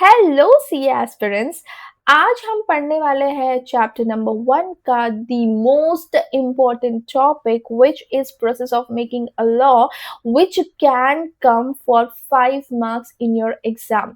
Hello सी aspirants. आज हम पढ़ने वाले हैं चैप्टर नंबर 1 का the most important topic which is process of making a law which can come for 5 marks in your exam.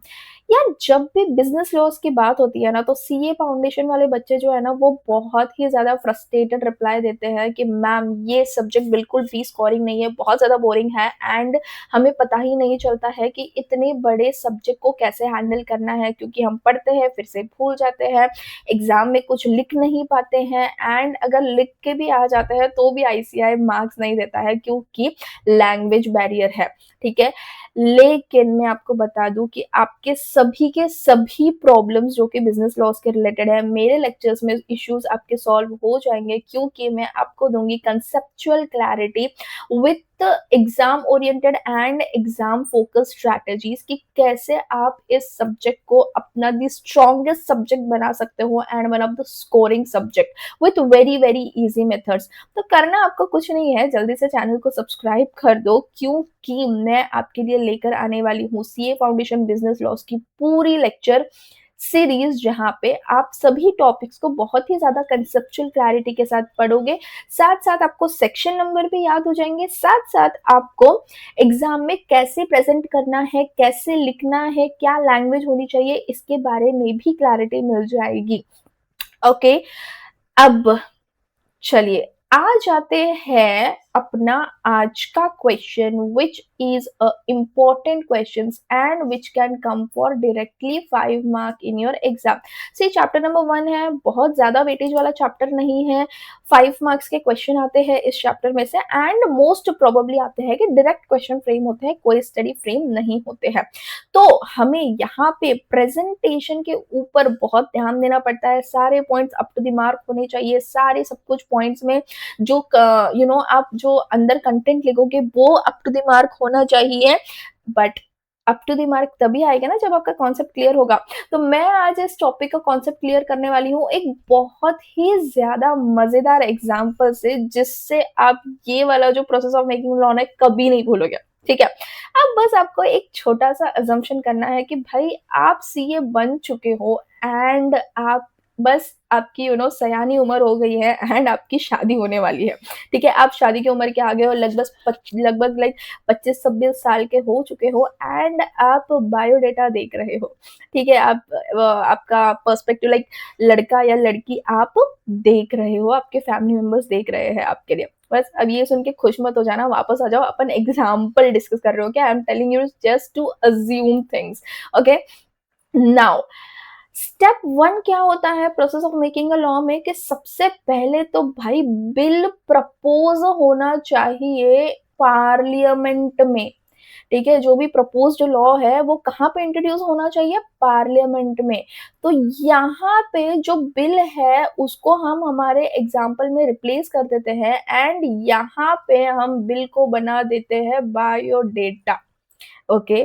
यार जब भी बिजनेस लॉस की बात होती है ना तो सीए फाउंडेशन वाले बच्चे जो है ना वो बहुत ही ज्यादा फ्रस्ट्रेटेड रिप्लाई देते हैं कि मैम ये सब्जेक्ट बिल्कुल भी स्कोरिंग नहीं है, बहुत ज्यादा बोरिंग है एंड हमें पता ही नहीं चलता है कि इतने बड़े सब्जेक्ट को कैसे हैंडल करना है, क्योंकि हम पढ़ते हैं फिर से भूल जाते हैं, एग्जाम में कुछ लिख नहीं पाते हैं एंड अगर लिख के भी आ जाते हैं तो भी आईसीआई मार्क्स नहीं देता है क्योंकि लैंग्वेज बैरियर है। ठीक है, लेकिन मैं आपको बता दूं कि आपके सभी के सभी प्रॉब्लम्स जो कि बिजनेस लॉस के रिलेटेड है मेरे लेक्चर्स में इश्यूज आपके सॉल्व हो जाएंगे, क्योंकि मैं आपको दूंगी conceptual clarity with exam oriented and exam focus strategies कि कैसे आप इस सब्जेक्ट को अपना दी स्ट्रॉन्गेस्ट सब्जेक्ट बना सकते हो and one of the scoring subject with very very easy methods. तो करना आपको कुछ नहीं है, जल्दी से चैनल को सब्सक्राइब कर दो क्योंकि मैं आपके लिए लेकर आने वाली हूँ सीए फाउंडेशन बिजनेस लॉस की पूरी लेक्चर सीरीज, जहां पे आप सभी टॉपिक्स को बहुत ही ज्यादा कंसेप्चुअल क्लैरिटी के साथ पढ़ोगे। साथ साथ आपको सेक्शन नंबर भी याद हो जाएंगे, साथ साथ आपको एग्जाम में कैसे प्रेजेंट करना है, कैसे लिखना है, क्या लैंग्वेज होनी चाहिए, इसके बारे में भी क्लैरिटी मिल जाएगी। ओके, अब चलिए आ जाते हैं अपना आज का question which is a important question and which can come for directly 5 mark in your exam. See chapter number 1 है, बहुत ज्यादा वेटेज वाला चैप्टर नहीं है, 5 मार्क्स के क्वेश्चन आते हैं इस चैप्टर में से एंड मोस्ट प्रोबेबली आते हैं कि डायरेक्ट क्वेश्चन फ्रेम होते हैं, कोई स्टडी फ्रेम नहीं होते हैं। तो हमें यहाँ पे प्रेजेंटेशन के ऊपर बहुत ध्यान देना पड़ता है, सारे points up to the mark होने चाहिए, सारे सब कुछ पॉइंट्स में जो आप जो अंदर कंटेंट लिखोगे वो अप टू द मार्क होना चाहिए। But up to the mark तभी आएगा ना जब आपका कॉन्सेप्ट क्लियर होगा। तो मैं आज इस टॉपिक का कॉन्सेप्ट क्लियर करने वाली हूँ एक बहुत ही ज्यादा मजेदार एग्जाम्पल से, जिससे आप ये वाला जो प्रोसेस ऑफ मेकिंग लॉ है कभी नहीं भूलोगे। ठीक है, अब बस आपको एक छोटा सा अजम्पशन करना है कि भाई आप सीए बन चुके हो एंड आप बस आपकी सयानी उम्र हो गई है एंड आपकी शादी होने वाली है। ठीक है, आप शादी की उम्र के आगे हो, लगभग लाइक 25-26 साल के हो चुके हो एंड आप बायोडेटा देख रहे हो। ठीक है, आप आपका पर्सपेक्टिव लाइक लड़का या लड़की आप देख रहे हो, आपके फैमिली मेंबर्स देख रहे हैं आपके लिए। बस अब ये सुन के खुश मत हो जाना, वापस आ जाओ, अपन एग्जाम्पल डिस्कस कर रहे हो क्या, I am telling you just to assume things. Okay, now step 1 क्या होता है process of making a law में कि सबसे पहले तो भाई बिल प्रपोज होना चाहिए पार्लियामेंट में। ठीक है, जो भी प्रपोज जो लॉ है वो कहाँ पे इंट्रोड्यूस होना चाहिए, पार्लियामेंट में। तो यहाँ पे जो बिल है उसको हम हमारे एग्जाम्पल में रिप्लेस कर देते हैं एंड यहाँ पे हम बिल को बना देते हैं बायोडेटा। ओके,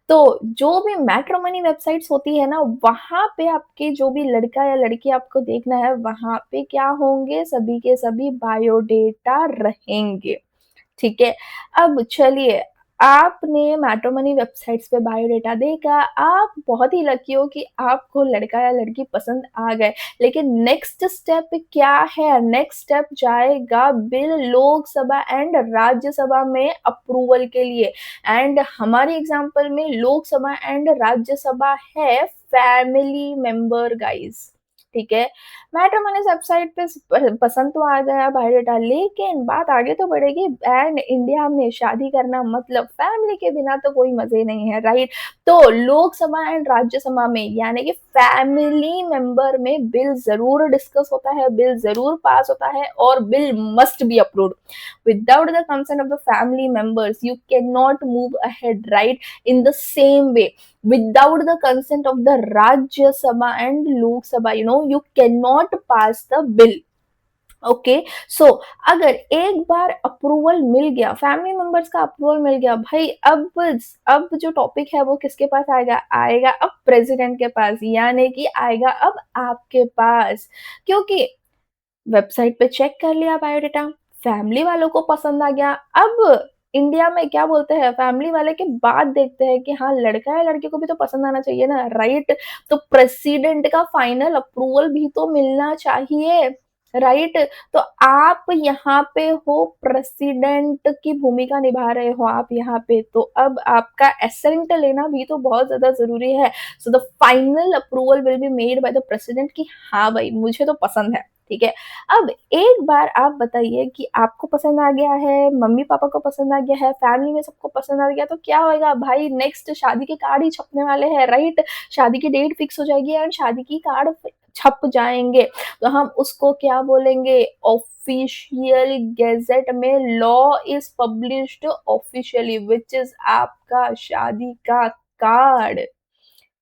तो जो भी मैट्रिमोनी वेबसाइट्स होती है ना वहां पे आपके जो भी लड़का या लड़की आपको देखना है वहां पे क्या होंगे, सभी के सभी बायोडेटा रहेंगे। ठीक है, अब चलिए, आपने मैट्रिमोनी वेबसाइट्स पे बायोडेटा देखा, आप बहुत ही लकी हो कि आपको लड़का या लड़की पसंद आ गए। लेकिन नेक्स्ट स्टेप क्या है, नेक्स्ट स्टेप जाएगा बिल लोकसभा एंड राज्यसभा में अप्रूवल के लिए। एंड हमारे एग्जाम्पल में लोकसभा एंड राज्यसभा है फैमिली मेंबर गाइस। ठीक है, मैट्रिमोनी वेबसाइट पे पसंद तो आ गया बायोडेटा, लेकिन बात आगे तो बढ़ेगी एंड इंडिया में शादी करना मतलब फैमिली के बिना तो कोई मजे नहीं है, राइट। तो लोकसभा एंड राज्यसभा में यानी कि फैमिली मेंबर में बिल जरूर डिस्कस होता है, बिल जरूर पास होता है और bill must be approved. Without the consent of the family members you can not move ahead, right. In the same way without the consent of the Rajya Sabha and Lok Sabha, you cannot pass the bill. Okay, so अगर एक बार approval मिल गया, family members का approval मिल गया भाई, अब जो टॉपिक है वो किसके पास आएगा, आएगा अब प्रेसिडेंट के पास, यानी कि आएगा अब आपके पास। क्योंकि वेबसाइट पे चेक कर लिया बायोडेटा, फैमिली वालों को पसंद आ गया, अब इंडिया में क्या बोलते हैं फैमिली वाले के बाद देखते हैं कि हाँ, लड़का है लड़के को भी तो पसंद आना चाहिए ना, राइट? तो प्रेसिडेंट का फाइनल अप्रूवल भी तो मिलना चाहिए, राइट? तो आप यहाँ पे हो, प्रेसिडेंट की भूमिका निभा रहे हो आप यहाँ पे, तो अब आपका एसेंट लेना भी तो बहुत ज़्यादा ज़रूरी है। So the final approval will be made by the president कि हाँ भाई, मुझे तो पसंद है, ठीक है? अब एक बार आप बताइए कि आपको पसंद आ गया है, मम्मी-पापा को पसंद आ गया है, फैमिली में सबको पसंद आ गया, तो क्या होएगा भाई, नेक्स्ट शादी के कार्ड ही छपने वाले हैं, राइट? शादी की डेट फिक्स हो जाएगी एंड शादी की कार्ड छप जाएँगे। तो हम उसको क्या बोलेंगे, ऑफिशियल गेजेट में law is published officially, which is आपका शादी का कार्ड,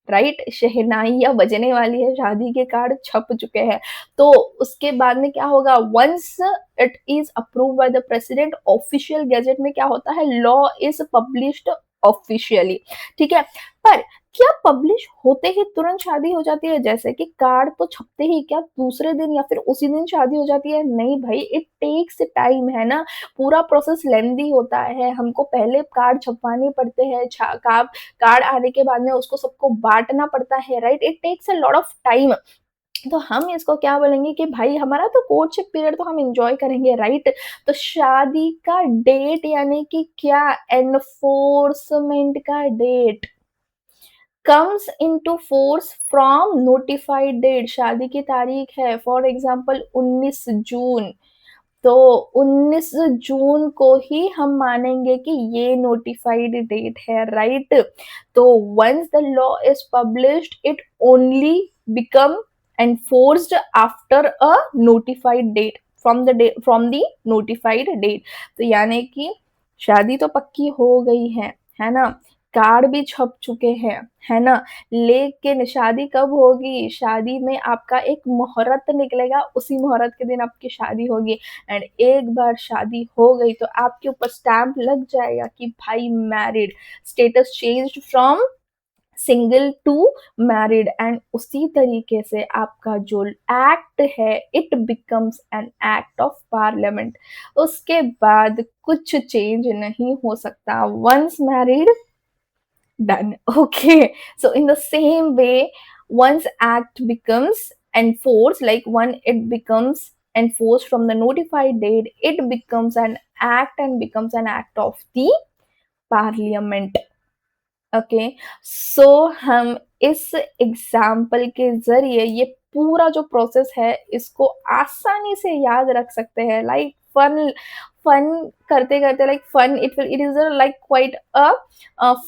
राइट? शहनाइयाँ बजने वाली है, शादी के कार्ड छप चुके हैं। तो उसके बाद में क्या होगा, once it is approved by the president, official gazette में क्या होता है, लॉ इज पब्लिश्ड ऑफिशियली, ठीक है? पर क्या पब्लिश होते ही तुरंत शादी हो जाती है? जैसे कि कार्ड तो छपते ही क्या दूसरे दिन या फिर उसी दिन शादी हो जाती है? नहीं भाई, इट टेक्स टाइम, है ना? पूरा प्रोसेस लेंदी होता है, हमको पहले कार्ड छपवाने पड़ते हैं, कार्ड आने के बाद में उसको सबको बाँटना पड़ता है, right? It takes a lot of time. तो हम इसको क्या बोलेंगे कि भाई हमारा तो कोर्टशिप पीरियड तो हम एन्जॉय करेंगे, राइट? तो शादी का डेट यानी कि क्या, एनफोर्समेंट का date comes into force from notified date. शादी की तारीख है फॉर एग्जांपल 19 जून, तो 19 जून को ही हम मानेंगे कि ये नोटिफाइड डेट है, राइट? तो once the law is published it only become enforced after a notified date, from the notified date. तो यानी कि शादी तो पक्की हो गई है ना? कार्ड भी छप चुके हैं, है ना? लेकिन शादी कब होगी? शादी में आपका एक मुहूर्त निकलेगा, उसी मुहूर्त के दिन आपकी शादी होगी एंड एक बार शादी हो गई तो आपके ऊपर स्टैम्प लग जाएगा कि भाई married, status changed from single to married and उसी तरीके से आपका जो एक्ट है it becomes an act of parliament. उसके बाद कुछ चेंज नहीं हो सकता। Once married, done. Okay, so in the same way, once act becomes enforced, like when it becomes enforced from the notified date, it becomes an act and becomes an act of the parliament. Okay, so हम इस example के ज़रिए ये पूरा जो process है इसको आसानी से याद रख सकते हैं, लाइक फन फन करते-करते, like fun, it is like quite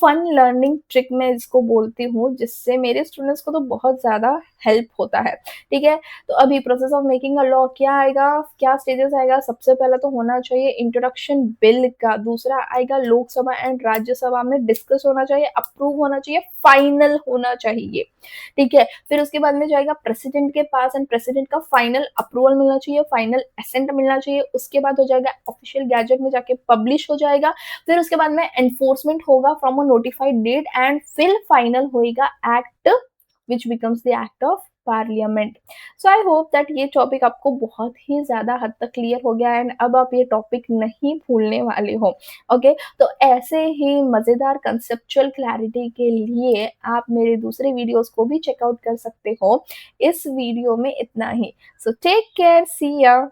fun learning trick मैं इसको बोलती हूँ, जिससे मेरे स्टूडेंट्स को तो बहुत ज़्यादा हेल्प होता है, ठीक है? तो अभी process of making a law क्या आएगा, क्या स्टेजेस आएगा? सबसे पहले तो होना चाहिए इंट्रोडक्शन बिल का, दूसरा आएगा लोकसभा एंड राज्यसभा में डिस्कस होना चाहिए, अप्रूव होना चाहिए, फाइनल होना चाहिए, ठीक है? फिर उसके बाद में जाएगा प्रेसिडेंट के पास एंड प्रेसिडेंट का फाइनल अप्रूवल मिलना चाहिए, फाइनल असेंट मिलना चाहिए, उसके बाद हो जाएगा ऑफिशियल गैजेट में जाके पब्लिश हो जाएगा, फिर उसके बाद में एनफोर्समेंट होगा from a notified date and फिर फाइनल होएगा act which becomes the act of parliament. So I hope that ये टॉपिक आपको बहुत ही ज़्यादा हद तक क्लियर हो गया एंड अब आप ये टॉपिक नहीं भूलने वाले हो। ओके, तो ऐसे ही मज़ेदार कंसेप्चुअल क्लैरिटी के लिए आप मेरे दूसरे वीडियोस को भी चेकआउट कर सकते हो। इस वीडियो में इतना ही। सो टेक केयर, सी या।